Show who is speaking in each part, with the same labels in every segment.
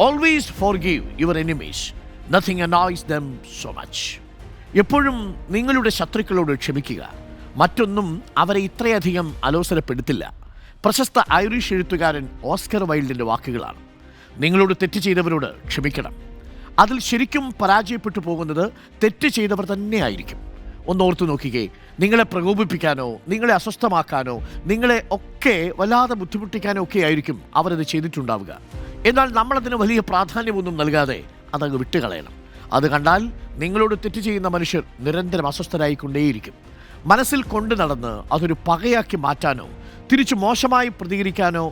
Speaker 1: Always forgive your enemies, nothing annoys them so much. എപ്പോഴും നിങ്ങളുടെ ശത്രുക്കളോട് ക്ഷമിക്കുക, മറ്റൊന്നും അവരെ ഇത്രയധികം അലോസരപ്പെടുത്തില്ല. പ്രശസ്ത ഐറിഷ് എഴുത്തുകാരൻ ഓസ്കർ വൈൽഡിൻ്റെ വാക്കുകളാണ്. നിങ്ങളോട് തെറ്റ് ചെയ്തവരോട് ക്ഷമിക്കണം. അതിൽ ശരിക്കും പരാജയപ്പെട്ടു പോകുന്നത് തെറ്റ് ചെയ്തവർ തന്നെയായിരിക്കും. ഒന്നോർത്തു നോക്കിക്കേ, നിങ്ങളെ പ്രകോപിപ്പിക്കാനോ നിങ്ങളെ അസ്വസ്ഥമാക്കാനോ നിങ്ങളെ ഒക്കെ വല്ലാതെ ബുദ്ധിമുട്ടിക്കാനോ ഒക്കെ ആയിരിക്കും അവരത് ചെയ്തിട്ടുണ്ടാവുക. എന്നാൽ നമ്മളതിന് വലിയ പ്രാധാന്യമൊന്നും നൽകാതെ അതങ്ങ് വിട്ടുകളയണം. അത് കണ്ടാൽ നിങ്ങളോട് തെറ്റ് ചെയ്യുന്ന മനുഷ്യർ നിരന്തരം അസ്വസ്ഥരായിക്കൊണ്ടേയിരിക്കും. മനസ്സിൽ കൊണ്ടു നടന്ന് അതൊരു പകയാക്കി മാറ്റാനോ തിരിച്ചു മോശമായി പ്രതികരിക്കാനോ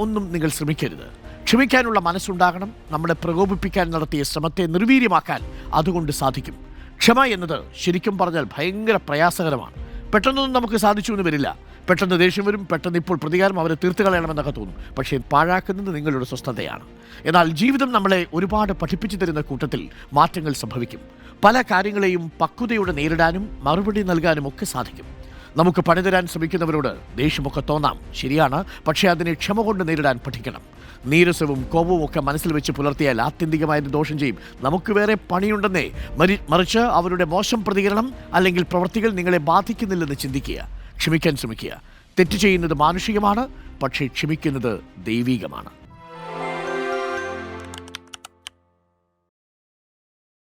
Speaker 1: ഒന്നും നിങ്ങൾ ശ്രമിക്കരുത്. ക്ഷമിക്കാനുള്ള മനസ്സുണ്ടാകണം. നമ്മളെ പ്രകോപിപ്പിക്കാൻ നടത്തിയ ശ്രമത്തെ നിർവീര്യമാക്കാൻ അതുകൊണ്ട് സാധിക്കും. ക്ഷമ എന്നത് ശരിക്കും പറഞ്ഞാൽ ഭയങ്കര പ്രയാസകരമാണ്. പെട്ടെന്നൊന്നും നമുക്ക് സാധിച്ചു എന്ന് വരില്ല. പെട്ടെന്ന് ദേഷ്യം വരും, പെട്ടെന്ന് ഇപ്പോൾ പ്രതികാരം അവരെ തീർത്ത് കളയണമെന്നൊക്കെ തോന്നും. പക്ഷേ പാഴാക്കുന്നത് നിങ്ങളുടെ സ്വസ്ഥതയാണ്. എന്നാൽ ജീവിതം നമ്മളെ ഒരുപാട് പഠിപ്പിച്ചു തരുന്ന കൂട്ടത്തിൽ മാറ്റങ്ങൾ സംഭവിക്കും. പല കാര്യങ്ങളെയും പക്വതയോടെ നേരിടാനും മറുപടി നൽകാനും ഒക്കെ സാധിക്കും. നമുക്ക് പണിതരാൻ ശ്രമിക്കുന്നവരോട് ദേഷ്യമൊക്കെ തോന്നാം, ശരിയാണ്. പക്ഷേ അതിനെ ക്ഷമ കൊണ്ട് നേരിടാൻ പഠിക്കണം. നീരസവും കോപവും ഒക്കെ മനസ്സിൽ വെച്ച് പുലർത്തിയാൽ ആത്യന്തികമായൊരു ദോഷം ചെയ്യും. നമുക്ക് വേറെ പണിയുണ്ടെന്നേ. മറിച്ച് അവരുടെ മോശം പ്രതികരണം അല്ലെങ്കിൽ പ്രവൃത്തികൾ നിങ്ങളെ ബാധിക്കുന്നില്ലെന്ന് ചിന്തിക്കുക. ക്ഷമിക്കാൻ ശ്രമിക്കുക. തെറ്റ് ചെയ്യുന്നത് മാനുഷികമാണ്, പക്ഷേ ക്ഷമിക്കുന്നത് ദൈവികമാണ്.